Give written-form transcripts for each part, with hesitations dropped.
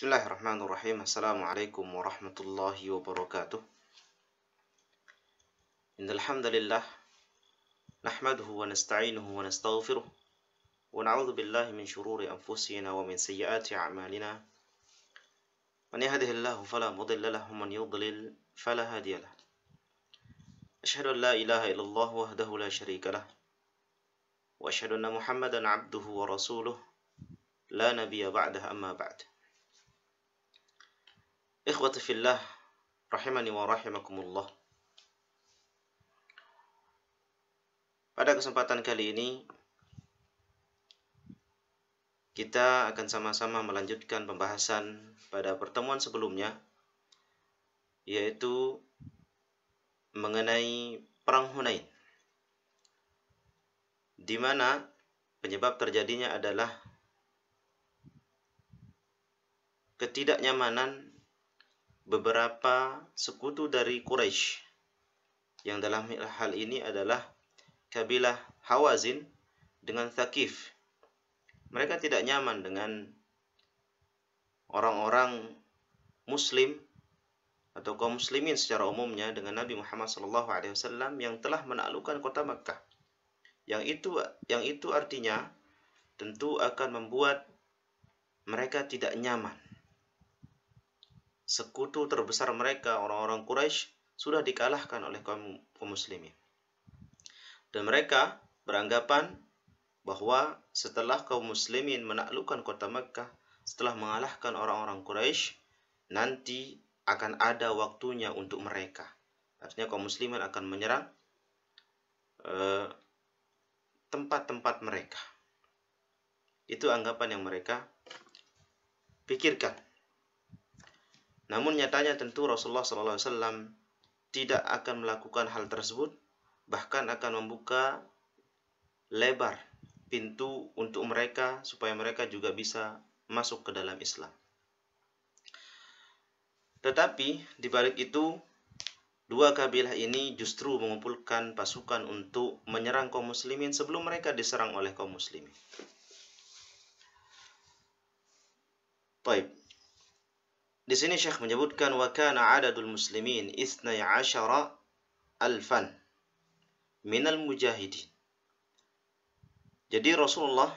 Bismillahirrahmanirrahim. Assalamualaikum warahmatullahi wabarakatuh. Innal hamdalillah nahmaduhu wa nasta'inuhu wa nastaghfiruh wa na'udzu billahi min shururi anfusina wa min sayyiati a'malina. Man yahdihillahu fala mudilla lahu wa man yudlil fala hadiya lahu. Asyhadu an la ilaha illallah wahdahu la syarika lah wa asyhadu anna Muhammadan 'abduhu wa rasuluh la nabiyya ba'dahu amma ba'd. Ikhwati fillah, rahimani wa rahimakumullah. Pada kesempatan kali ini kita akan sama-sama melanjutkan pembahasan pada pertemuan sebelumnya, yaitu mengenai Perang Hunain, di mana penyebab terjadinya adalah ketidaknyamanan beberapa sekutu dari Quraisy, yang dalam hal ini adalah kabilah Hawazin dengan Thaqif. Mereka tidak nyaman dengan orang-orang Muslim atau kaum muslimin secara umumnya dengan Nabi Muhammad SAW yang telah menaklukkan kota Makkah. Yang itu artinya tentu akan membuat mereka tidak nyaman. Sekutu terbesar mereka, orang-orang Quraisy, sudah dikalahkan oleh kaum muslimin. Dan mereka beranggapan bahwa setelah kaum muslimin menaklukkan kota Makkah, setelah mengalahkan orang-orang Quraisy, nanti akan ada waktunya untuk mereka. Artinya kaum muslimin akan menyerang tempat-tempat mereka. Itu anggapan yang mereka pikirkan. Namun nyatanya tentu Rasulullah SAW tidak akan melakukan hal tersebut, bahkan akan membuka lebar pintu untuk mereka supaya mereka juga bisa masuk ke dalam Islam. Tetapi di balik itu, dua kabilah ini justru mengumpulkan pasukan untuk menyerang kaum muslimin sebelum mereka diserang oleh kaum muslimin. Baik. Di sini Syekh menyebutkan wa kana 'adadul muslimin 12 alfan minal mujahidin. Jadi Rasulullah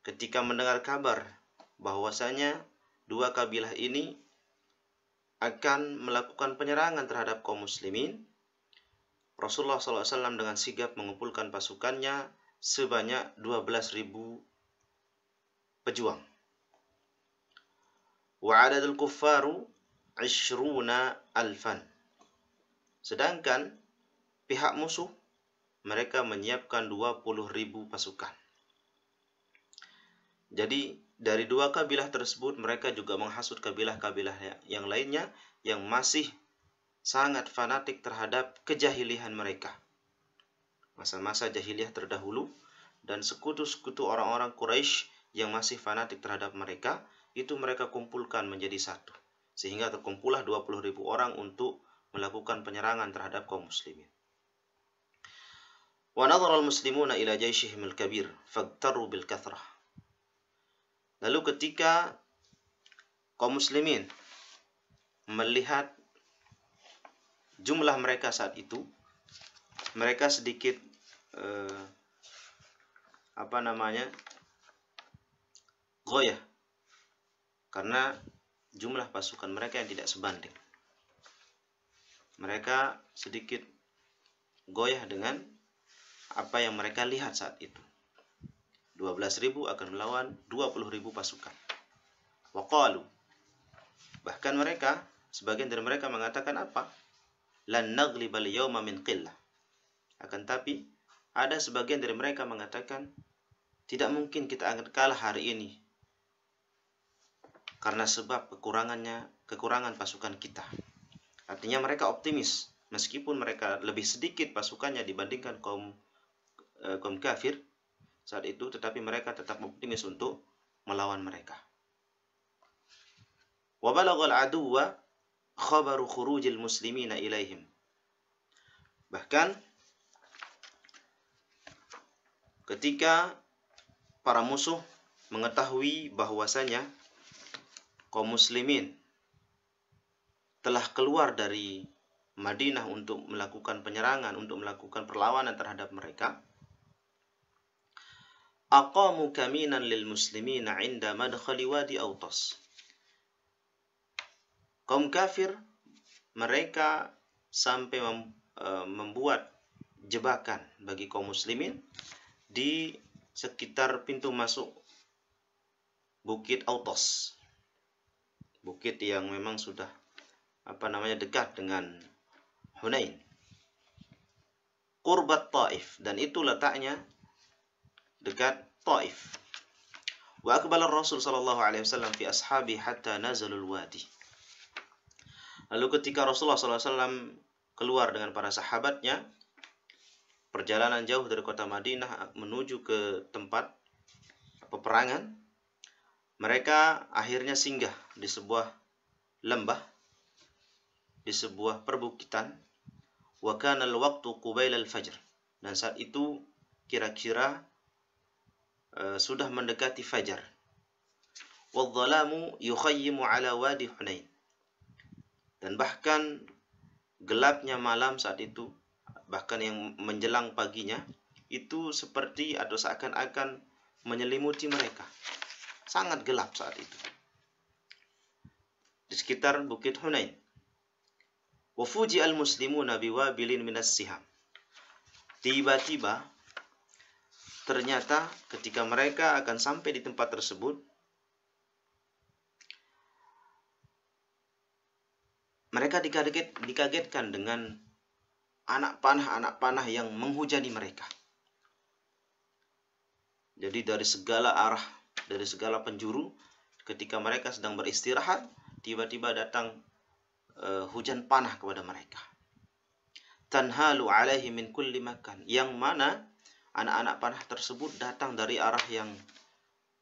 ketika mendengar kabar bahwasanya dua kabilah ini akan melakukan penyerangan terhadap kaum muslimin, Rasulullah SAW dengan sigap mengumpulkan pasukannya sebanyak 12.000 pejuang. Wa adadul kuffaru 20 alfan. Sedangkan pihak musuh mereka menyiapkan 20.000 pasukan. Jadi dari dua kabilah tersebut mereka juga menghasut kabilah-kabilah yang lainnya yang masih sangat fanatik terhadap kejahilian mereka. Masa-masa jahiliyah terdahulu dan sekutu-sekutu orang-orang Quraisy yang masih fanatik terhadap mereka, itu mereka kumpulkan menjadi satu. Sehingga terkumpullah 20.000 orang untuk melakukan penyerangan terhadap kaum muslimin. Wa nadhara al-muslimuna ila jaishihim al-kabir fagtaru bil kathrah. Lalu ketika kaum muslimin melihat jumlah mereka saat itu, mereka sedikit goyah karena jumlah pasukan mereka yang tidak sebanding. Mereka sedikit goyah dengan apa yang mereka lihat saat itu. 12.000 akan melawan 20.000 pasukan. Waqalu, bahkan mereka, sebagian dari mereka mengatakan apa? Lan naglibal yawma min qillah. Akan tapi ada sebagian dari mereka mengatakan tidak mungkin kita akan kalah hari ini karena sebab kekurangan pasukan kita. Artinya mereka optimis meskipun mereka lebih sedikit pasukannya dibandingkan kaum kafir saat itu, tetapi mereka tetap optimis untuk melawan mereka. Wa balaghal aduwwa khabaru khurujil muslimina ilaihim. Bahkan ketika para musuh mengetahui bahwasanya kaum muslimin telah keluar dari Madinah untuk melakukan penyerangan, untuk melakukan perlawanan terhadap mereka, aqamu kaminan lil muslimina 'inda madkhali wadi Autas. Kaum kafir mereka sampai membuat jebakan bagi kaum muslimin di sekitar pintu masuk Bukit Autas. Bukit yang memang sudah dekat dengan Hunain. Qurbat Taif, dan itu letaknya dekat Taif. Wa aqbala Rasul sallallahu alaihi wasallam fi ashabi hatta nazalul wadi. Lalu ketika Rasulullah sallallahu alaihi wasallam keluar dengan para sahabatnya, perjalanan jauh dari kota Madinah menuju ke tempat peperangan, mereka akhirnya singgah di sebuah lembah, di sebuah perbukitan. Wa kana al-waqtu qubaila al-fajr, dan saat itu kira-kira sudah mendekati fajar. Wadh-dhalamu yukhayyimu ala wadi Hunain, dan bahkan gelapnya malam saat itu, bahkan yang menjelang paginya, itu seperti atau seakan-akan menyelimuti mereka. Sangat gelap saat itu di sekitar Bukit Hunain. Wa fuji'al muslimuna biwabilin minas siham. Tiba-tiba ternyata ketika mereka akan sampai di tempat tersebut, mereka dikagetkan dengan anak panah yang menghujani mereka. Jadi dari segala arah, dari segala penjuru, ketika mereka sedang beristirahat, tiba-tiba datang hujan panah kepada mereka. Tanhalu alaihi min kulli makan, yang mana anak-anak panah tersebut datang dari arah yang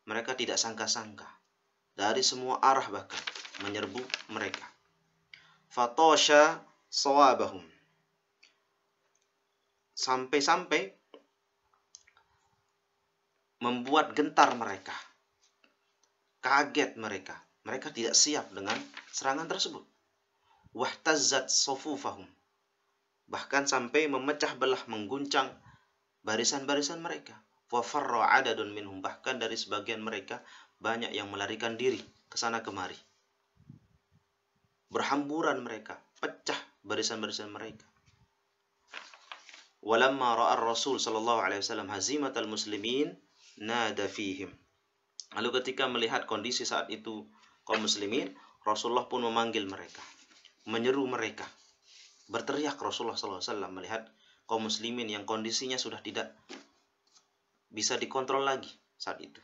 mereka tidak sangka-sangka. Dari semua arah bahkan menyerbu mereka. Fatosha sawabahum, sampai-sampai membuat gentar mereka, kaget mereka. Mereka tidak siap dengan serangan tersebut. Wahtazzat sufufahum, bahkan sampai memecah belah, mengguncang barisan-barisan mereka. Wa farra adadun minhum, bahkan dari sebagian mereka banyak yang melarikan diri ke sana kemari. Berhamburan mereka, pecah barisan-barisan mereka. Walamma ra'a Rasul sallallahu alaihi wasallam hazimatal muslimin nada fihim. Lalu ketika melihat kondisi saat itu kaum muslimin, Rasulullah pun memanggil mereka, menyeru mereka. Berteriak Rasulullah sallallahu alaihi wasallam melihat kaum muslimin yang kondisinya sudah tidak bisa dikontrol lagi saat itu.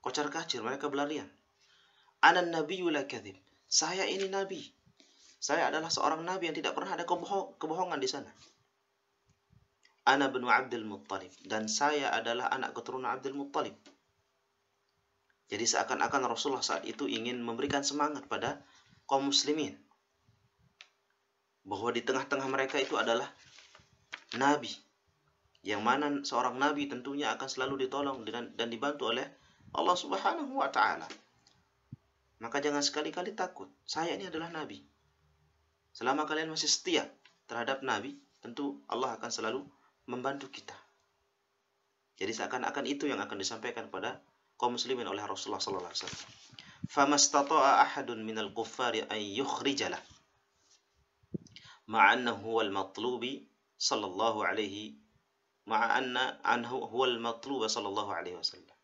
Kocar-kacir mereka berlarian. Anan nabiyyu la kadzib. Saya ini nabi. Saya adalah seorang nabi yang tidak pernah ada kebohongan di sana. Ana bin Abdul Muttalib, dan saya adalah anak keturunan Abdul Muttalib. Jadi seakan-akan Rasulullah saat itu ingin memberikan semangat pada kaum muslimin bahwa di tengah-tengah mereka itu adalah nabi, yang mana seorang nabi tentunya akan selalu ditolong dan dibantu oleh Allah Subhanahu wa taala. Maka jangan sekali-kali takut. Saya ini adalah nabi. Selama kalian masih setia terhadap nabi, tentu Allah akan selalu membantu kita. Jadi seakan-akan itu yang akan disampaikan kepada kaum muslimin oleh Rasulullah sallallahu alaihi wasallam. Famastata'a ahadun minal kuffari an yukhrijalah ma'annahu huwal matlubi sallallahu alaihi ma'anna anhu huwal matluba sallallahu alaihi wasallam.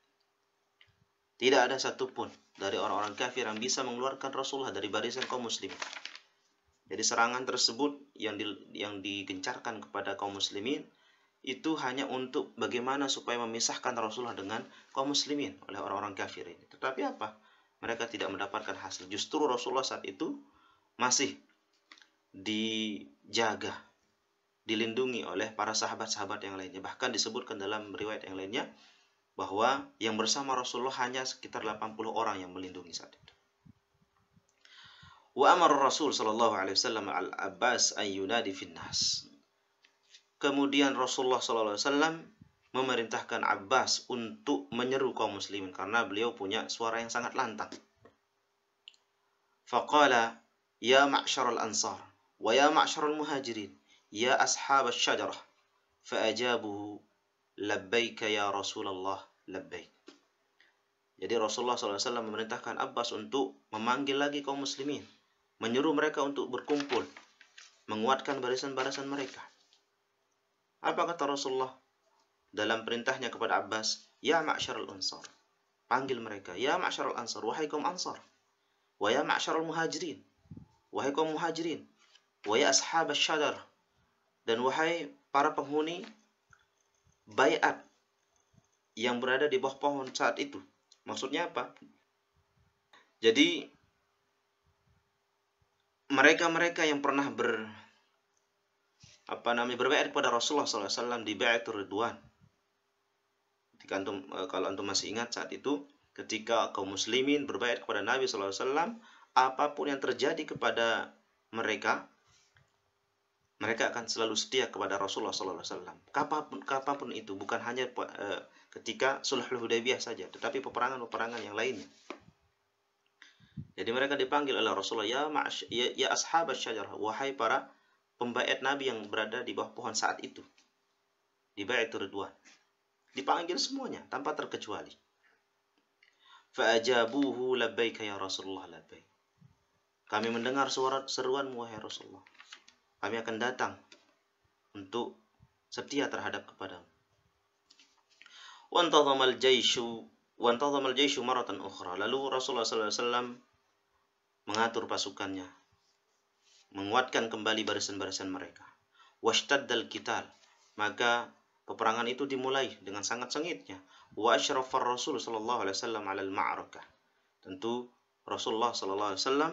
Tidak ada satupun dari orang-orang kafir yang bisa mengeluarkan Rasulullah dari barisan kaum muslimin. Jadi serangan tersebut yang digencarkan kepada kaum muslimin itu hanya untuk bagaimana supaya memisahkan Rasulullah dengan kaum muslimin oleh orang-orang kafir ini. Tetapi apa? Mereka tidak mendapatkan hasil. Justru Rasulullah saat itu masih dijaga, dilindungi oleh para sahabat-sahabat yang lainnya. Bahkan disebutkan dalam riwayat yang lainnya bahwa yang bersama Rasulullah hanya sekitar 80 orang yang melindungi saat itu. Wa amara Rasul sallallahu alaihi wasallam al-Abbas an yunadi fin nas. Kemudian Rasulullah sallallahu alaihi wasallam memerintahkan Abbas untuk menyeru kaum muslimin karena beliau punya suara yang sangat lantang. Faqala ya ma'syaral ansar wa ya ma'syaral muhajirin ya ashab asy-syajarah. Fa'ajabuhu labbaika ya Rasulullah labbaik. Jadi Rasulullah SAW memerintahkan Abbas untuk memanggil lagi kaum muslimin, menyuruh mereka untuk berkumpul, menguatkan barisan-barisan mereka. Apa kata Rasulullah dalam perintahnya kepada Abbas? Ya ma'syaral ansar. Panggil mereka, ya ma'syaral ansar, wahai kaum ansar. Wa ya ma'syaral muhajirin, wahai kaum muhajirin. Wa ya ashab asy-syajarah, dan wahai para penghuni baiat yang berada di bawah pohon saat itu. Maksudnya apa? Jadi mereka-mereka yang pernah berbaiat kepada Rasulullah SAW di Baiatur Ridwan. Kalau antum masih ingat saat itu, ketika kaum muslimin berbaiat kepada Nabi SAW, apapun yang terjadi kepada mereka, mereka akan selalu setia kepada Rasulullah SAW. Kapanpun itu, bukan hanya ketika Sulhul Hudaybiyah saja, tetapi peperangan-peperangan yang lainnya. Jadi mereka dipanggil oleh Rasulullah, ya ashab asy-syajarah, wahai para pembaiat Nabi yang berada di bawah pohon saat itu, di Baiatur Ridwan. Dipanggil semuanya tanpa terkecuali. Fa'ajabuhu labbaika ya Rasulullah labbaik. Kami mendengar seruanmu wahai Rasulullah. Kami akan datang untuk setia terhadap kepadamu. Wantadhamal jaishu maratan ukhra. Lalu Rasulullah SAW mengatur pasukannya, menguatkan kembali barisan-barisan mereka. Washtaddal qital, maka peperangan itu dimulai dengan sangat sengitnya. Wa asyrafar Rasul sallallahu alaihi wasallam 'ala al-ma'rakah. Tentu Rasulullah sallallahu alaihi wasallam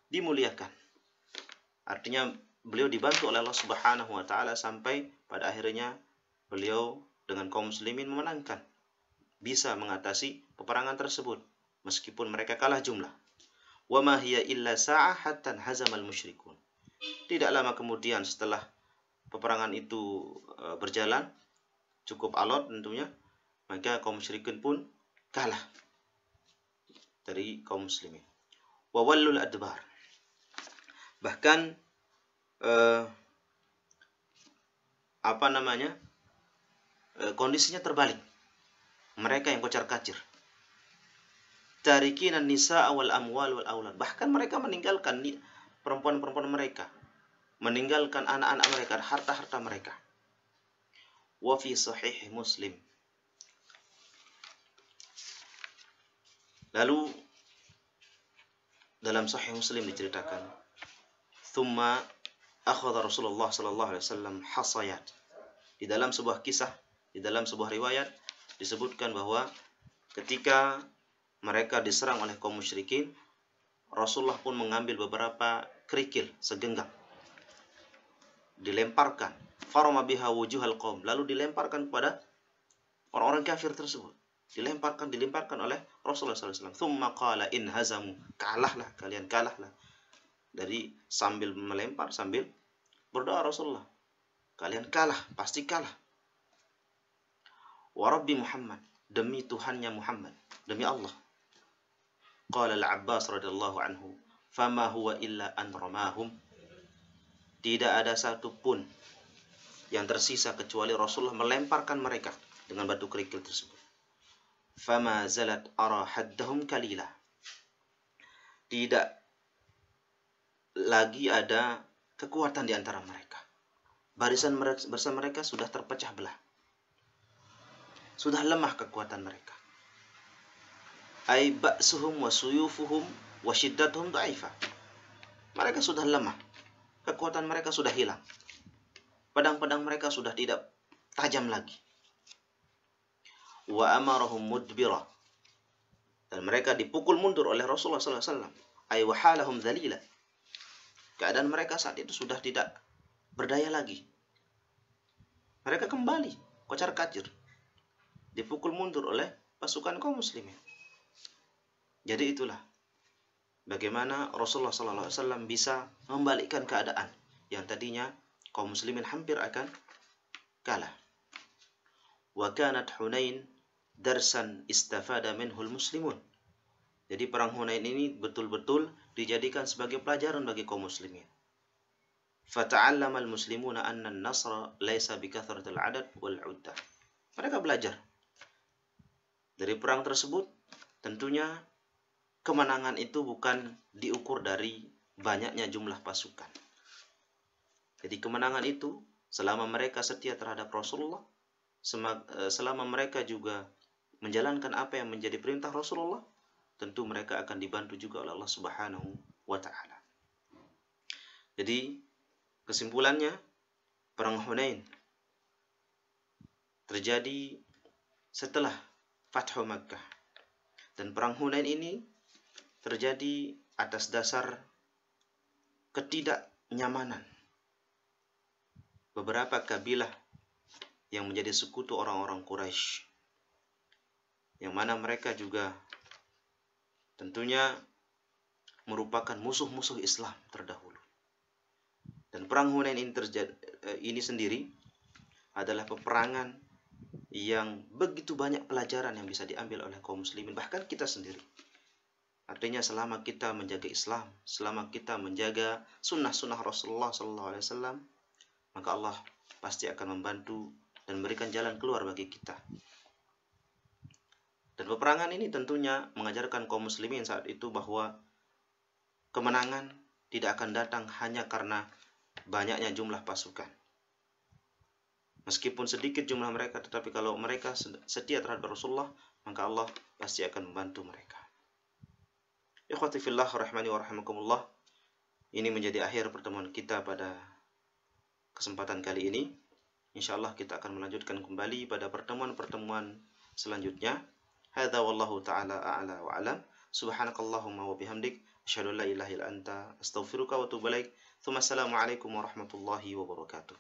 dimuliakan. Artinya beliau dibantu oleh Allah Subhanahu wa taala sampai pada akhirnya beliau dengan kaum muslimin memenangkan, bisa mengatasi peperangan tersebut meskipun mereka kalah jumlah. Wa ma hiya illa sa'ah hatta hazamal musyrikun. Tidak lama kemudian setelah peperangan itu berjalan cukup alot tentunya, maka kaum musyrikin pun kalah dari kaum muslimin. Wa wallul adbar. Bahkan kondisinya terbalik. Mereka yang kocar-kacir. Tarikinan nisa wal amwal wal aulad. Bahkan mereka meninggalkan perempuan-perempuan mereka, meninggalkan anak-anak mereka, harta-harta mereka. Wa fi sahih Muslim. Lalu dalam sahih Muslim diceritakan, thumma akhadha Rasulullah sallallahu alaihi wasallam hasayat. Di dalam sebuah kisah, di dalam sebuah riwayat disebutkan bahwa ketika mereka diserang oleh kaum musyrikin, Rasulullah pun mengambil beberapa kerikil segenggam, dilemparkan, farama biha wujuhal qaum, lalu dilemparkan kepada orang-orang kafir tersebut, dilemparkan oleh Rasulullah SAW. Thumma qala in hazamu, kalahlah kalian, kalahlah. Dari sambil melempar sambil berdoa Rasulullah, kalian kalah, pasti kalah. Wa rabbi Muhammad, demi Tuhannya Muhammad, demi Allah. Qala al-Abbas radhiyallahu anhu, fama huwa illa an ramahum. Tidak ada satupun yang tersisa kecuali Rasulullah melemparkan mereka dengan batu kerikil tersebut. Fama zalat ara haddahum kalila. Tidak lagi ada kekuatan di antara mereka. Barisan mereka sudah terpecah belah. Sudah lemah kekuatan mereka. Ai ba'suhum wa suyufuhum wa shiddatuhum dha'ifa. Mereka sudah lemah. Kekuatan mereka sudah hilang. Pedang-pedang mereka sudah tidak tajam lagi. Wa amarahum mudbira. Dan mereka dipukul mundur oleh Rasulullah SAW. Ay wa halahum dhalila. Keadaan mereka saat itu sudah tidak berdaya lagi. Mereka kembali kocar-kacir, dipukul mundur oleh pasukan kaum muslimin. Jadi itulah bagaimana Rasulullah SAW bisa membalikkan keadaan yang tadinya kaum muslimin hampir akan kalah. Wa kanat Hunain darsan istafada minhul muslimun. Jadi perang Hunain ini betul-betul dijadikan sebagai pelajaran bagi kaum muslimin. Fata'allama al-muslimuna anna an-nasra laisa bikathratil adad wal 'uddah. Mereka belajar dari perang tersebut, tentunya kemenangan itu bukan diukur dari banyaknya jumlah pasukan. Jadi kemenangan itu selama mereka setia terhadap Rasulullah, selama mereka juga menjalankan apa yang menjadi perintah Rasulullah, tentu mereka akan dibantu juga oleh Allah Subhanahu wa taala. Jadi kesimpulannya, perang Hunain terjadi setelah Fathu Makkah. Dan perang Hunain ini terjadi atas dasar ketidaknyamanan beberapa kabilah yang menjadi sekutu orang-orang Quraisy, yang mana mereka juga tentunya merupakan musuh-musuh Islam terdahulu. Dan perang Hunain ini sendiri adalah peperangan yang begitu banyak pelajaran yang bisa diambil oleh kaum muslimin, bahkan kita sendiri. Artinya selama kita menjaga Islam, selama kita menjaga sunnah-sunnah Rasulullah SAW, maka Allah pasti akan membantu dan memberikan jalan keluar bagi kita. Dan peperangan ini tentunya mengajarkan kaum muslimin saat itu bahwa kemenangan tidak akan datang hanya karena banyaknya jumlah pasukan. Meskipun sedikit jumlah mereka, tetapi kalau mereka setia terhadap Rasulullah, maka Allah pasti akan membantu mereka. Ikhwati fillah rahmani wa rahimakumullah. Ini menjadi akhir pertemuan kita pada kesempatan kali ini. Insyaallah kita akan melanjutkan kembali pada pertemuan-pertemuan selanjutnya. Hadza wallahu taala a'la wa a'lam. Subhanakallahumma wa bihamdik asyhadu an la ilaha illa anta astaghfiruka wa atubu ilaik. Assalamualaikum warahmatullahi wabarakatuh.